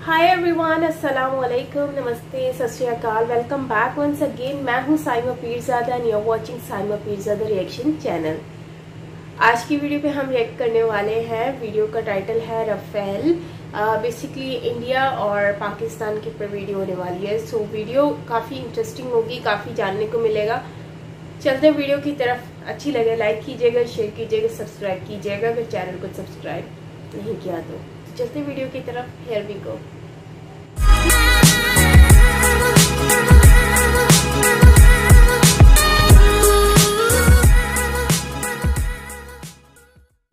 Hi everyone, अस्सलाम वालेकुम, नमस्ते, सत श्री अकाल। Welcome back once again. मैं हूं Saima Peerzada and you are watching Saima Peerzada reaction channel. आज की वीडियो पे हम रिएक्ट करने वाले हैं। वीडियो का टाइटल है राफेल। बेसिकली इंडिया और पाकिस्तान के ऊपर वीडियो होने वाली है। सो वीडियो काफ़ी इंटरेस्टिंग होगी, काफ़ी जानने को मिलेगा। चलते वीडियो की तरफ। अच्छी लगे लाइक कीजिएगा, शेयर कीजिएगा, सब्सक्राइब कीजिएगा अगर चैनल को सब्सक्राइब नहीं किया तो। चलते वीडियो की तरफ। Here we go.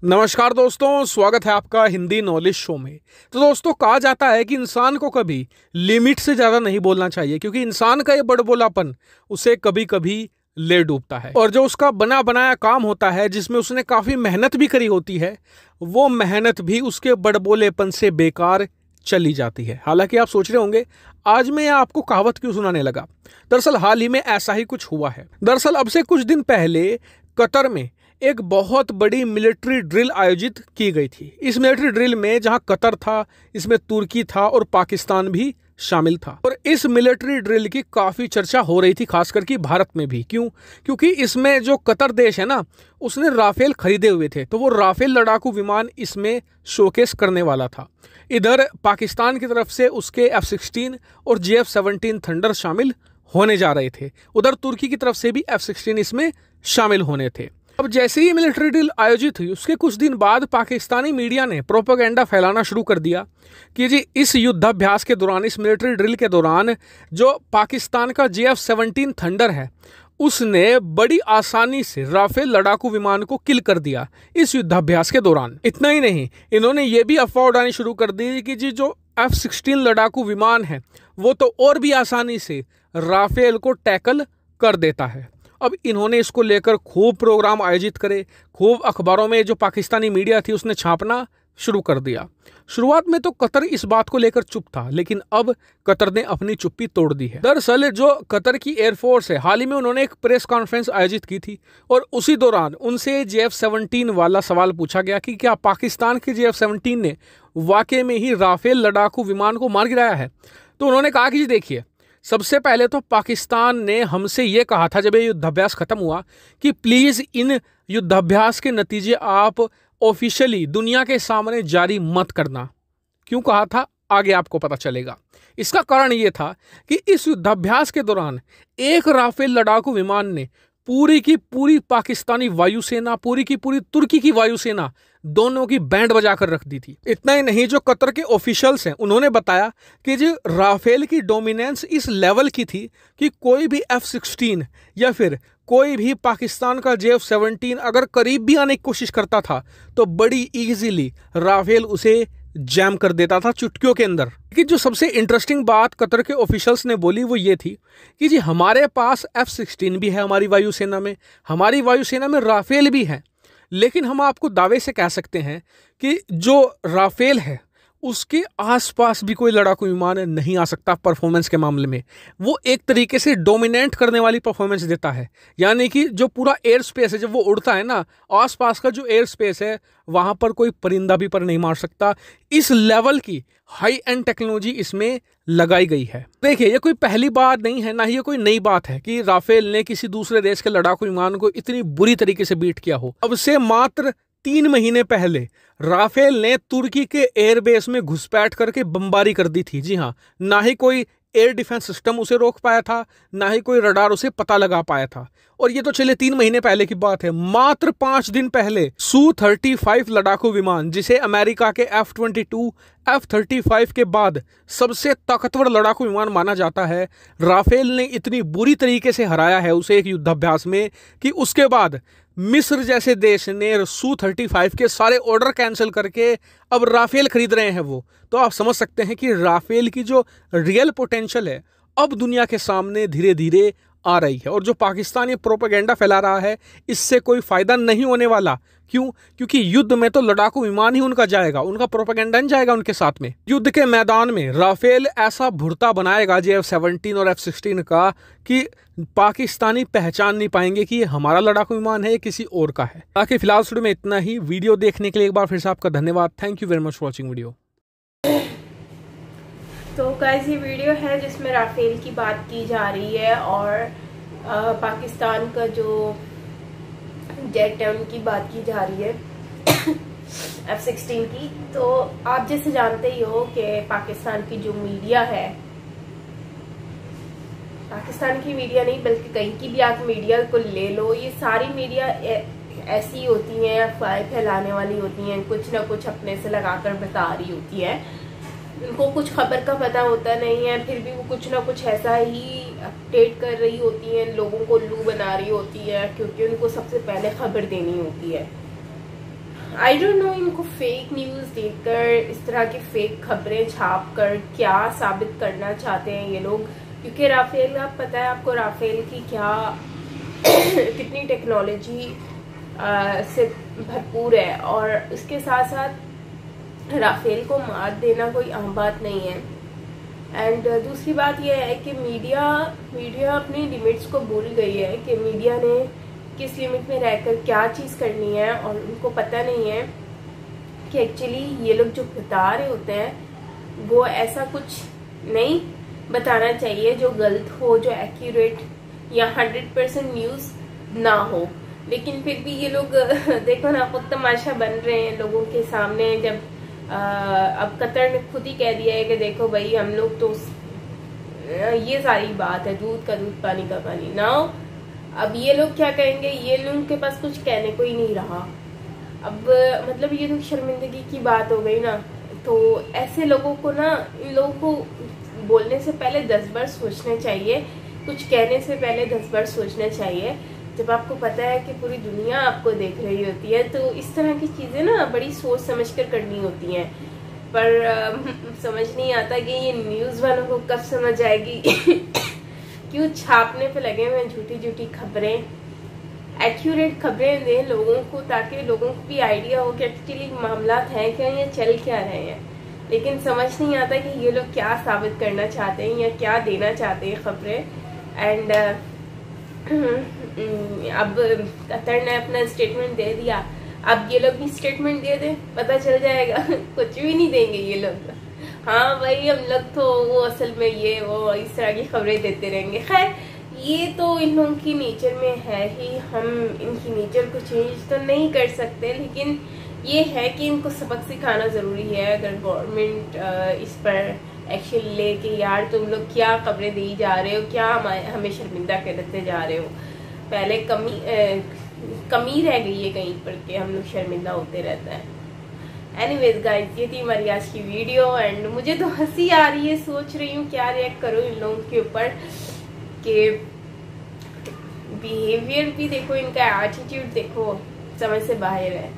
नमस्कार दोस्तों, स्वागत है आपका हिंदी नॉलेज शो में। तो दोस्तों, कहा जाता है कि इंसान को कभी लिमिट से ज़्यादा नहीं बोलना चाहिए, क्योंकि इंसान का ये बड़बोलापन उसे कभी कभी ले डूबता है। और जो उसका बना बनाया काम होता है, जिसमें उसने काफ़ी मेहनत भी करी होती है, वो मेहनत भी उसके बड़बोलेपन से बेकार चली जाती है। हालांकि आप सोच रहे होंगे आज मैं आपको कहावत क्यों सुनाने लगा। दरअसल हाल ही में ऐसा ही कुछ हुआ है। दरअसल अब से कुछ दिन पहले कतर में एक बहुत बड़ी मिलिट्री ड्रिल आयोजित की गई थी। इस मिलिट्री ड्रिल में जहां कतर था, इसमें तुर्की था और पाकिस्तान भी शामिल था। और इस मिलिट्री ड्रिल की काफ़ी चर्चा हो रही थी, खासकर कि भारत में भी। क्यों? क्योंकि इसमें जो कतर देश है ना, उसने राफेल खरीदे हुए थे, तो वो राफेल लड़ाकू विमान इसमें शोकेस करने वाला था। इधर पाकिस्तान की तरफ से उसके F-16 और JF-17 थंडर शामिल होने जा रहे थे। उधर तुर्की की तरफ से भी F-16 इसमें शामिल होने थे। अब जैसे ही मिलिट्री ड्रिल आयोजित हुई, उसके कुछ दिन बाद पाकिस्तानी मीडिया ने प्रोपेगेंडा फैलाना शुरू कर दिया कि जी इस युद्धाभ्यास के दौरान, इस मिलिट्री ड्रिल के दौरान जो पाकिस्तान का JF-17 थंडर है, उसने बड़ी आसानी से राफेल लड़ाकू विमान को किल कर दिया इस युद्धाभ्यास के दौरान। इतना ही नहीं, इन्होंने ये भी अफवाह उड़ानी शुरू कर दी कि जी जो F-16 लड़ाकू विमान है, वो तो और भी आसानी से राफेल को टैकल कर देता है। अब इन्होंने इसको लेकर खूब प्रोग्राम आयोजित करे, खूब अखबारों में जो पाकिस्तानी मीडिया थी उसने छापना शुरू कर दिया। शुरुआत में तो कतर इस बात को लेकर चुप था, लेकिन अब कतर ने अपनी चुप्पी तोड़ दी है। दरअसल जो कतर की एयरफोर्स है, हाल ही में उन्होंने एक प्रेस कॉन्फ्रेंस आयोजित की थी और उसी दौरान उनसे JF-17 वाला सवाल पूछा गया कि क्या पाकिस्तान के JF-17 ने वाकई में ही राफेल लड़ाकू विमान को मार गिराया है। तो उन्होंने कहा कि जी देखिए, सबसे पहले तो पाकिस्तान ने हमसे ये कहा था जब ये युद्धाभ्यास खत्म हुआ कि प्लीज़ इन युद्धाभ्यास के नतीजे आप ऑफिशियली दुनिया के सामने जारी मत करना। क्यों कहा था, आगे आपको पता चलेगा। इसका कारण ये था कि इस युद्धाभ्यास के दौरान एक राफेल लड़ाकू विमान ने पूरी की पूरी पाकिस्तानी वायुसेना, पूरी की पूरी तुर्की की वायुसेना, दोनों की बैंड बजा कर रख दी थी। इतना ही नहीं, जो कतर के ऑफिशियल्स हैं उन्होंने बताया कि जो राफेल की डोमिनेंस इस लेवल की थी कि कोई भी F-16 या फिर कोई भी पाकिस्तान का JF-17 अगर करीब भी आने की कोशिश करता था तो बड़ी इजीली राफेल उसे जैम कर देता था चुटकियों के अंदर। लेकिन जो सबसे इंटरेस्टिंग बात कतर के ऑफिशियल्स ने बोली वो ये थी कि जी हमारे पास F-16 भी है, हमारी वायुसेना में राफेल भी है, लेकिन हम आपको दावे से कह सकते हैं कि जो राफेल है उसके आसपास भी कोई लड़ाकू विमान नहीं आ सकता। परफॉर्मेंस के मामले में वो एक तरीके से डोमिनेट करने वाली परफॉर्मेंस देता है। यानी कि जो पूरा एयर स्पेस है, जब वो उड़ता है ना, आसपास का जो एयर स्पेस है वहाँ पर कोई परिंदा भी पर नहीं मार सकता। इस लेवल की हाई एंड टेक्नोलॉजी इसमें लगाई गई है। देखिए, ये कोई पहली बात नहीं है, ना ही ये कोई नई बात है कि राफेल ने किसी दूसरे देश के लड़ाकू विमान को इतनी बुरी तरीके से बीट किया हो। अब से मात्र 3 महीने पहले राफेल ने तुर्की के एयरबेस में घुसपैठ करके बमबारी कर दी थी। जी हाँ, ना ही कोई एयर डिफेंस सिस्टम उसे रोक पाया था, ना ही कोई रडार उसे पता लगा पाया था। और ये तो चले 3 महीने पहले की बात है। मात्र 5 दिन पहले Su-35 लड़ाकू विमान, जिसे अमेरिका के F-22, F-35 के बाद सबसे ताकतवर लड़ाकू विमान माना जाता है, राफेल ने इतनी बुरी तरीके से हराया है उसे एक युद्धाभ्यास में कि उसके बाद मिस्र जैसे देश ने Su-35 के सारे ऑर्डर कैंसिल करके अब राफेल खरीद रहे हैं वो। तो आप समझ सकते हैं कि राफेल की जो रियल पोटेंशियल है अब दुनिया के सामने धीरे धीरे आ रही है। और जो पाकिस्तान ये प्रोपेगेंडा फैला रहा है, इससे कोई फ़ायदा नहीं होने वाला। क्यों? क्योंकि युद्ध में तो लड़ाकू विमान ही उनका जाएगा, उनका प्रोपेगेंडा नहीं जाएगा उनके साथ में। युद्ध के मैदान में राफेल ऐसा भुर्ता बनाएगा JF-17 और F-16 का कि पाकिस्तानी पहचान नहीं पाएंगे कि ये हमारा लड़ाकू विमान है, किसी और का है। बाकी फिलहाल वीडियो में इतना ही। वीडियो देखने के लिए एक बार फिर से आपका धन्यवाद। Thank you very much for watching video. तो गाइस ये वीडियो है जिसमें राफेल की बात की जा रही है और पाकिस्तान का जो जेट है उनकी बात की जा रही है F-16 की। तो आप जैसे जानते ही हो कि पाकिस्तान की जो मीडिया है, पाकिस्तान की मीडिया नहीं बल्कि कहीं की भी आप मीडिया को ले लो, ये सारी मीडिया ऐसी होती हैं, अफवाहें फैलाने वाली होती हैं, कुछ ना कुछ अपने से लगाकर बता रही होती है। उनको कुछ खबर का पता होता नहीं है, फिर भी वो कुछ ना कुछ ऐसा ही अपडेट कर रही होती हैं, लोगों को उल्लू बना रही होती है, क्योंकि उनको सबसे पहले खबर देनी होती है। आई डोंट नो इनको फेक न्यूज़ देकर, इस तरह की फेक खबरें छाप कर क्या साबित करना चाहते हैं ये लोग। क्योंकि राफेल, आप पता है आपको राफेल की क्या कितनी टेक्नोलॉजी से भरपूर है, और उसके साथ साथ राफेल को मात देना कोई आम बात नहीं है। एंड दूसरी बात यह है कि मीडिया अपनी लिमिट्स को भूल गई है कि मीडिया ने किस लिमिट में रहकर क्या चीज़ करनी है, और उनको पता नहीं है कि एक्चुअली ये लोग जो बता रहे होते हैं वो ऐसा कुछ नहीं बताना चाहिए जो गलत हो, जो एक्यूरेट या 100% न्यूज़ ना हो। लेकिन फिर भी ये लोग देखो ना, खुद तमाशा बन रहे हैं लोगों के सामने। जब अब कतर ने खुद ही कह दिया है कि देखो भाई हम लोग तो ये सारी बात है, दूध का दूध पानी का पानी ना हो। अब ये लोग क्या कहेंगे, ये लोगों के पास कुछ कहने को ही नहीं रहा। अब मतलब ये तो शर्मिंदगी की बात हो गई ना। तो ऐसे लोगों को ना, इन लोगों को बोलने से पहले 10 बार सोचना चाहिए, कुछ कहने से पहले 10 बार सोचना चाहिए। जब आपको पता है कि पूरी दुनिया आपको देख रही होती है, तो इस तरह की चीज़ें ना बड़ी सोच समझ कर करनी होती हैं। पर समझ नहीं आता कि ये न्यूज़ वालों को कब समझ आएगी क्यों छापने पे लगे हुए झूठी झूठी खबरें। एक्यूरेट खबरें दें लोगों को, ताकि लोगों को भी आइडिया हो कि एक्चुअली मामला हैं क्या, ये चल क्या रहे हैं। लेकिन समझ नहीं आता कि ये लोग क्या साबित करना चाहते हैं या क्या देना चाहते हैं खबरें। एंड अब कतर ने अपना स्टेटमेंट दे दिया, अब ये लोग भी स्टेटमेंट दे दें, पता चल जाएगा कुछ भी नहीं देंगे ये लोग। हाँ भाई हम लोग तो वो असल में ये वो इस तरह की खबरें देते रहेंगे। खैर ये तो इन लोगों की नेचर में है ही, हम इनकी नेचर को चेंज तो नहीं कर सकते, लेकिन ये है कि इनको सबक सिखाना ज़रूरी है। अगर गवर्नमेंट इस पर एक्शन ले कि यार तुम लोग क्या खबरें दी जा रहे हो, क्या हमें शर्मिंदा करते जा रहे हो। पहले कमी रह गई है कहीं पर कि हम लोग शर्मिंदा होते रहता है। एनीवेज गाइस, ये थी हमारी आज की वीडियो। एंड मुझे तो हंसी आ रही है, सोच रही हूँ क्या रिएक्ट करूँ इन लोगों के ऊपर कि बिहेवियर भी देखो, इनका एटीट्यूड देखो, समझ से बाहर है।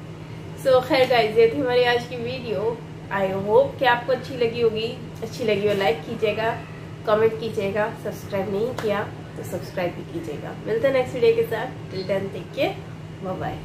सो खैर गाइस, ये थी हमारी आज की वीडियो। आई होप कि आपको अच्छी लगी होगी। अच्छी लगी हो लाइक कीजिएगा, कमेंट कीजिएगा, सब्सक्राइब नहीं किया तो सब्सक्राइब भी कीजिएगा। मिलते हैं नेक्स्ट वीडियो के साथ। Till then take care, bye bye.